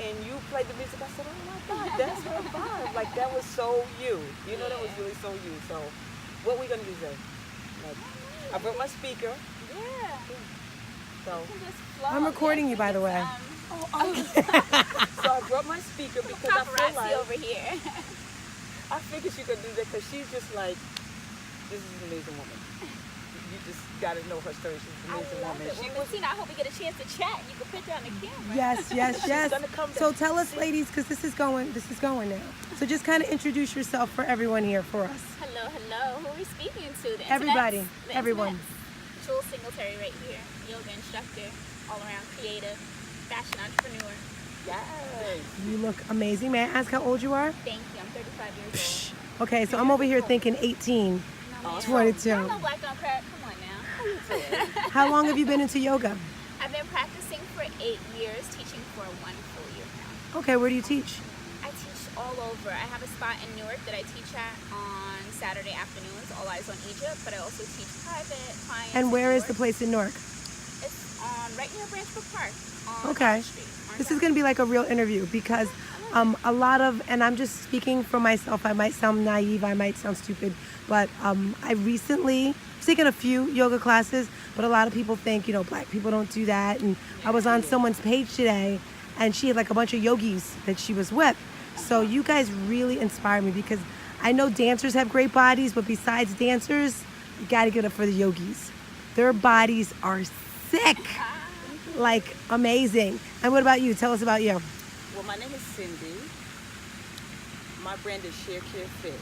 and you played the music. I said, oh my God, that's her vibe. Like, that was so you. You know, that was really so you. So, what we gonna do today? Like, I brought my speaker. Yeah. So, I'm recording you, by the way. so I brought my speaker because I feel Paparazzi like over here. I figured she could do that because she's just like, this is an amazing woman. You just gotta know her story. She's an amazing woman. She Well, Bettina, I hope we get a chance to chat. You can put her on the camera. Yes, yes, yes. gonna come So back. tell us, ladies, because this is going now. So just kind of introduce yourself for everyone here for us. Hello, hello. Who are we speaking to? The Everybody, internets? The everyone. internets. Jules Singletary right here. Yoga instructor, all around creative, fashion entrepreneur. Yes. You look amazing. May I ask how old you are? Thank you. I'm 35 years old. Okay, so I'm over here thinking 18, No, man. 22. I'm no black on crack. Come on now. How long have you been into yoga? I've been practicing for 8 years, teaching for 1 full year now. Okay, where do you teach? I teach all over. I have a spot in Newark that I teach at on Saturday afternoons, All Eyes on Egypt, but I also teach private clients. And where is the Newark. place in Newark? It's right near Branchbrook Park on Okay. Orange Street. This is going to be like a real interview because a lot of, and I'm just speaking for myself, I might sound naive, I might sound stupid, but I recently taken a few yoga classes, but a lot of people think, black people don't do that. And I was on someone's page today and she had like a bunch of yogis that she was with. So you guys really inspire me because I know dancers have great bodies, but besides dancers, you got to get up for the yogis. Their bodies are sick. Like amazing. And what about you? Tell us about you. Well, my name is Cindy. My brand is Share Care Fit.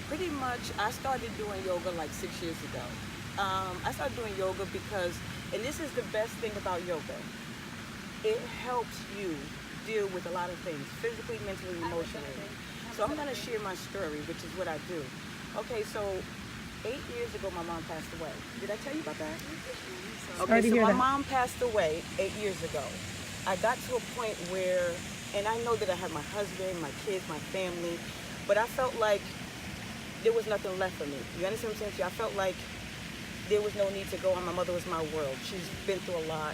Pretty much, I started doing yoga like 6 years ago. I started doing yoga because, and this is the best thing about yoga, it helps you deal with a lot of things, physically, mentally, emotionally. So I'm gonna share my story, which is what I do. Okay, so 8 years ago, my mom passed away. Did I tell you about that? Sorry to so hear my that. mom passed away 8 years ago. I got to a point where, and I know that I had my husband, my kids, my family, but I felt like there was nothing left for me. You understand what I'm saying to you? I felt like there was no need to go on. My mother was my world. She's been through a lot,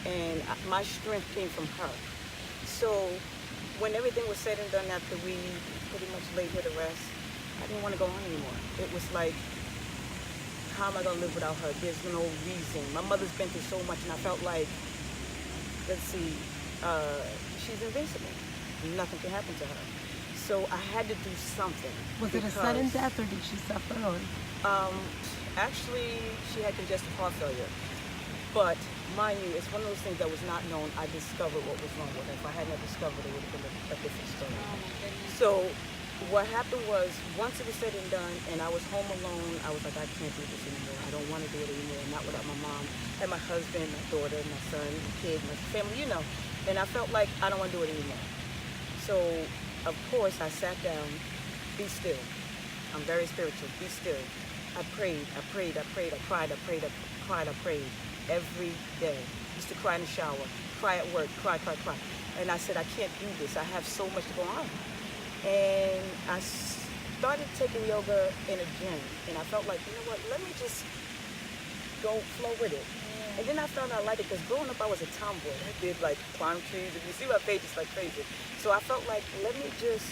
and my strength came from her. So when everything was said and done after we pretty much laid her to rest, I didn't want to go on anymore. It was like, how am I gonna live without her? There's no reason. My mother's been through so much, and I felt like, let's see, she's invincible. Nothing can happen to her. So I had to do something. Was it a sudden death or did she suffer? Actually, she had congestive heart failure. But mind you, it's one of those things that was not known. I discovered what was wrong with her. If I hadn't discovered it, it would have been a different story. Oh my goodness. So what happened was, once it was said and done, and I was home alone, I was like, I can't do this anymore. I don't want to do it anymore. Not without my mom, and my husband, my daughter, my son, my kid, my family, And I felt like I don't want to do it anymore. So, of course, I sat down, be still. I'm very spiritual, be still. I prayed, I prayed, I prayed, I cried, I prayed, I cried, I prayed every day. Used to cry in the shower, cry at work, cry, cry, cry. And I said, I can't do this. I have so much to go on. And I started taking yoga in a gym. And I felt like, you know what, let me just go flow with it. And then I found out I liked it because growing up I was a tomboy. I did like climb trees. If you see my page, it's like crazy. So I felt like, let me just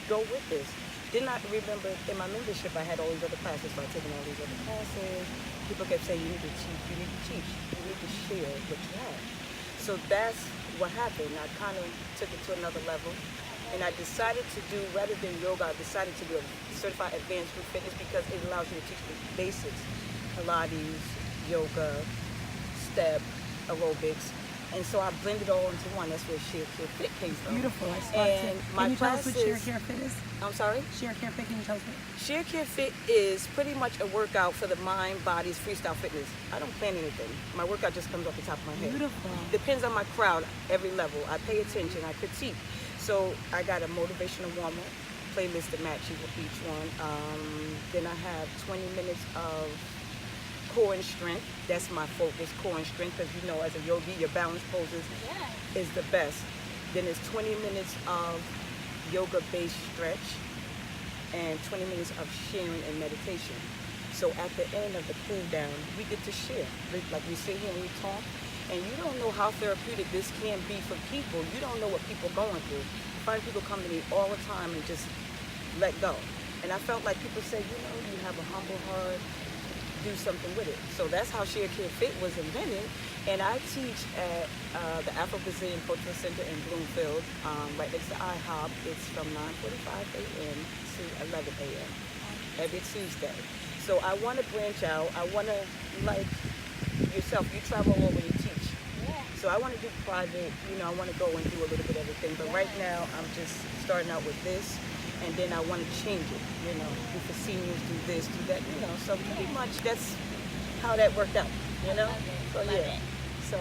go with this. Then I remember in my membership I had all these other classes, so I taking all these other classes. People kept saying, you need to teach, you need to teach, you need to share what you have. So that's what happened. I kind of took it to another level. And I decided to do, rather than yoga, I decided to do a certified advanced group fitness because it allows you to teach the basics. Pilates, yoga, step, aerobics. And so I blended all into one. That's where Share Care Fit came from. Beautiful. I saw And it. my Can you tell us what Share classes- Care Fit is? I'm sorry? Share Care Fit, can you tell us what? Share Care Fit is pretty much a workout for the mind, body's freestyle fitness. I don't plan anything. My workout just comes off the top of my head. Beautiful. Depends on my crowd, every level. I pay attention, I critique. So I got a motivational warm-up playlist that matches with each one. Then I have 20 minutes of core and strength. That's my focus, core and strength, because you know, as a yogi, your balance poses is the best. Then it's 20 minutes of yoga-based stretch and 20 minutes of sharing and meditation. So at the end of the cool down, we get to share. Like we sit here and we talk, And you don't know how therapeutic this can be for people. You don't know what people are going through. I find people come to me all the time and just let go. And I felt like people say, you know, you have a humble heart, do something with it. So that's how Share Care Fit was invented. And I teach at the Afro-Brazilian Cultural Center in Bloomfield, right next to IHOP. It's from 9:45 a.m. to 11 a.m. every Tuesday. So I want to branch out. I want to, like yourself, you travel all over, you teach. Yeah. So I want to do private, you know, I want to go and do a little bit of everything. But right now, I'm just starting out with this. And then I want to change it, you know, do for seniors, do this, do that, you know. So pretty much that's how that worked out, you know. So Love yeah. it. So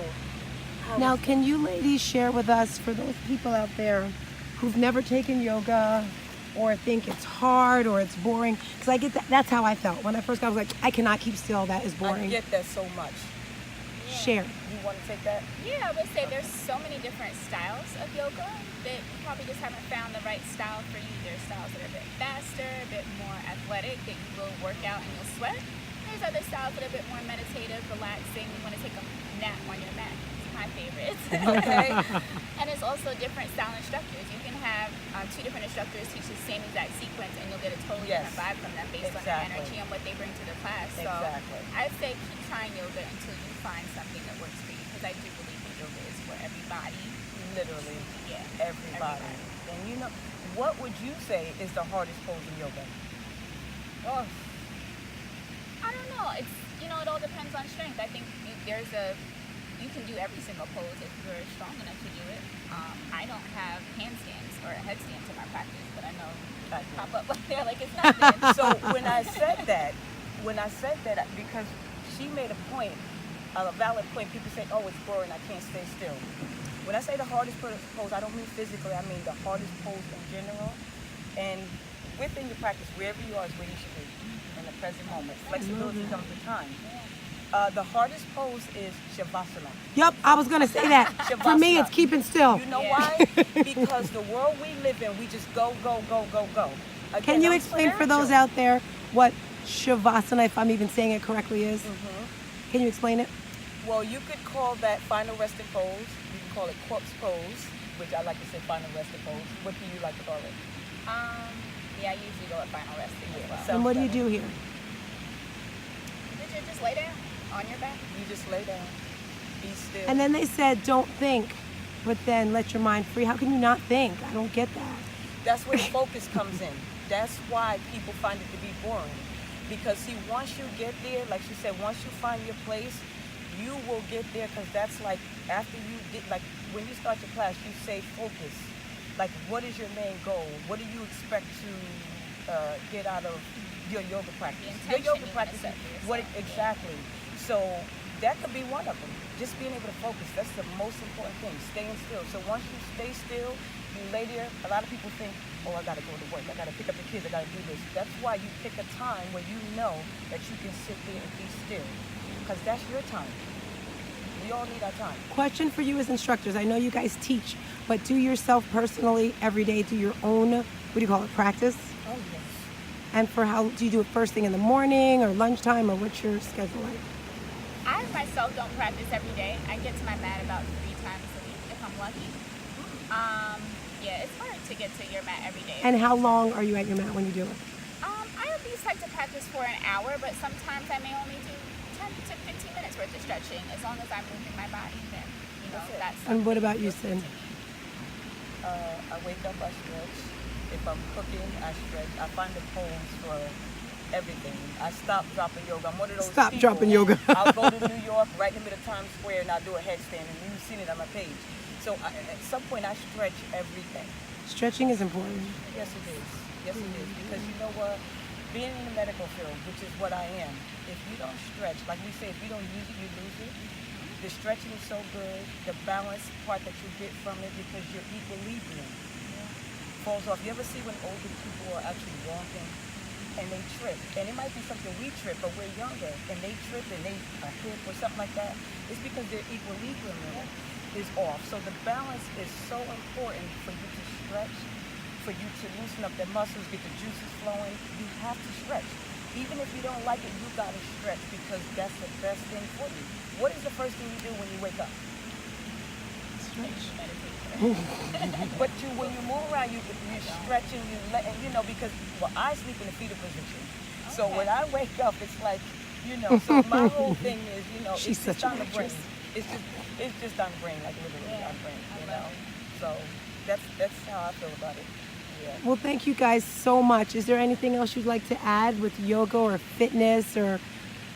how Now, was- can you ladies share with us, for those people out there who've never taken yoga or think it's hard or it's boring? Because I get that. That's how I felt when I first got. I was like, I cannot keep still. That is I boring. get that so much. Share. You want to take that? Yeah, I would say there's so many different styles of yoga that you probably just haven't found the right style for you. There's styles that are a bit faster, a bit more athletic, that you will work out and you'll sweat. There's other styles that are a bit more meditative, relaxing. You want to take a nap on your mat. It's my favorite. Okay. And it's also different style instructors. You can have two different instructors teach the same exact sequence and you'll get a totally Yes. different vibe from them based on their Exactly. energy and what they bring to the class. So Exactly. I'd say keep trying yoga until you find something that works for you, because I do believe that yoga is for everybody. Literally, Yeah. everybody. And you know, what would you say is the hardest pose in yoga? Oh, I don't know. It's, you know, it all depends on strength. I think you can do every single pose if you're strong enough to do it. I don't have handstands or headstands in my practice, but I know that pop up up there like it's nothing. so when I said that, because she made a point, a valid point, people say, oh, it's boring, I can't stay still. When I say the hardest pose, I don't mean physically, I mean the hardest pose in general. And within your practice, wherever you are is where you should be in the present moment. Flexibility comes with time. The hardest pose is Shavasana. Yep, I was gonna say that. For me, it's keeping still. You know Yeah. why? Because the world we live in, we just go, go, go, go, go. Again, Can you I'm explain for those spiritual. out there what Shavasana, if I'm even saying it correctly, is? Can you explain it? Well, you could call that final resting pose. You can call it corpse pose, which I like to say final resting pose. What do you like to call it? Yeah, I usually go at final resting as well. So- And what do you do here? Did you just lay down on your back? You just lay down, be still. And then they said, don't think, but then let your mind free. How can you not think? I don't get that. That's where the focus comes in. That's why people find it to be boring. Because see, once you get there, like she said, once you find your place, you will get there, because that's like, after you get, like when you start your class, you say focus. Like, what is your main goal? What do you expect to get out of your yoga practice? The Your yoga intention you wanna practice, set for yourself. what exactly? So that could be one of them. Just being able to focus. That's the most important thing. Staying still. So once you stay still, you lay there. A lot of people think, oh, I gotta go to work. I gotta pick up the kids. I gotta do this. That's why you pick a time where you know that you can sit there and be still, because that's your time. We all need our time. Question for you as instructors. I know you guys teach, but do yourself personally every day, do your own, what do you call it, practice? Oh yes. And for how, do you do it first thing in the morning or lunchtime, or what's your schedule like? I myself don't practice every day. I get to my mat about 3 times a week if I'm lucky. Yeah, it's hard to get to your mat every day. And how long are you at your mat when you do it? I at least like to practice for an hour, but sometimes I may only do 10 to 15 minutes worth of stretching. As long as I'm moving my body, then, you know, That's it. that's And what about you, something Sid? I wake up, I stretch. If I'm cooking, I stretch. I find the pose for everything. I stop dropping yoga. I'm one of those Stop people. dropping yoga. I'll go to New York, right in the middle of Times Square, and I'll do a headstand, and you've seen it on my page. So at some point, I stretch everything. Stretching is important. Yes, it is. Yes, it is. Because you know what? Being in the medical field, which is what I am, if you don't stretch, like we say, if you don't use it, you lose it. The stretching is so good. The balance part that you get from it, because your equilibrium falls off. You ever see when older people are actually walking and they trip? And it might be something we trip, but we're younger, and they trip and they hip or something like that. It's because their equilibrium is off. So the balance is so important for you to stretch, for you to loosen up the muscles, get the juices flowing. You have to stretch. Even if you don't like it, you gotta stretch, because that's the best thing for you. what is the first thing you do when you wake up? But when you move around, you stretching, because I sleep in the fetal position. So when I wake up, it's like, so my whole thing is, She's it's just such a on the brain. waitress. It's just on the brain, like literally on the brain, So that's how I feel about it. Yeah. Well, thank you guys so much. Is there anything else you'd like to add with yoga or fitness or,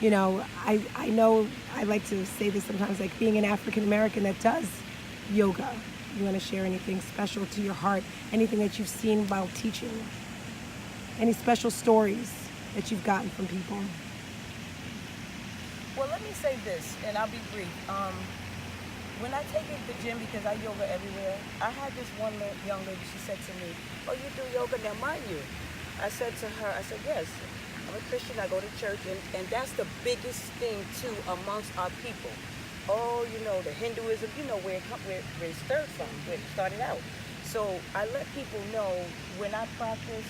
I know I like to say this sometimes, like being an African American that does yoga. You want to share anything special to your heart? Anything that you've seen while teaching? Any special stories that you've gotten from people? Well, let me say this, and I'll be brief. When I take it to the gym, because I yoga everywhere, I had this one young lady, she said to me, "Oh, you do yoga now, mind you?" I said to her, yes, I'm a Christian, I go to church, and that's the biggest thing, too, amongst our people. Oh, the Hinduism, where it started from, where it started out. So I let people know when I practice,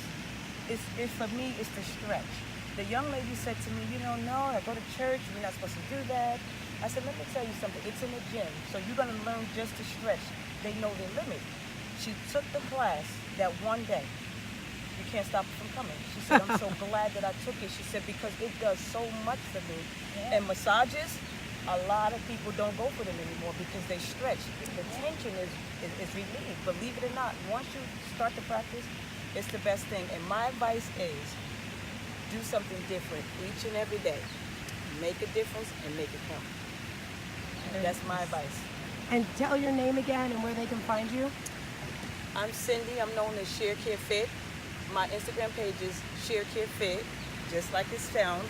it's for me, it's the stretch. The young lady said to me, no, I go to church, you're not supposed to do that. I said, let me tell you something, it's in the gym, so you're gonna learn just to stretch. They know their limit. She took the class that one day. You can't stop her from coming. She said, I'm so glad that I took it. She said, because it does so much for me. Yeah. And massages, a lot of people don't go for them anymore because they stretch. The tension is relieved. Believe it or not, once you start to practice, it's the best thing. And my advice is, do something different each and every day. Make a difference and make it count. That's my advice. And tell your name again and where they can find you. I'm Cindy. I'm known as Share Care Fit. My Instagram page is Share Care Fit, just like it sounds,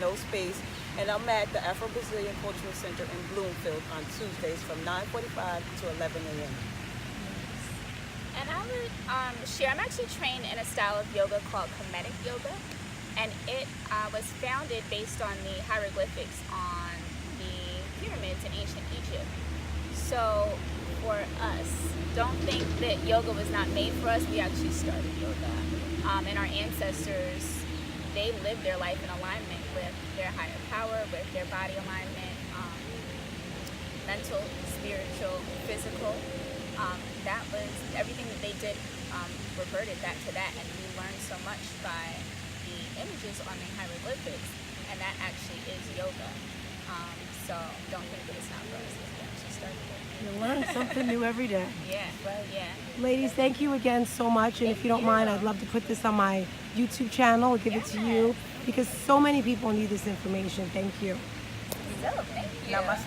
no space. And I'm at the Afro-Brazilian Cultural Center in Bloomfield on Tuesdays from 9:45 to 11 a.m. And I would share, I'm actually trained in a style of yoga called Kemetic Yoga. And it was founded based on the hieroglyphics on the pyramids in ancient Egypt. So for us, don't think that yoga was not made for us. We actually started yoga. And our ancestors, they lived their life in alignment with their higher power, with their body alignment, mental, spiritual, physical. That was everything that they did, reverted back to that, and we learned so much by the images on the hieroglyphics, and that actually is yoga. So don't think that it's not for us. We actually started it. You learn something new every day. Yeah, right. Yeah. Ladies, thank you again so much. And if you don't mind, I'd love to put this on my YouTube channel, give it to you, because so many people need this information. Thank you. So, thank you. Namaste.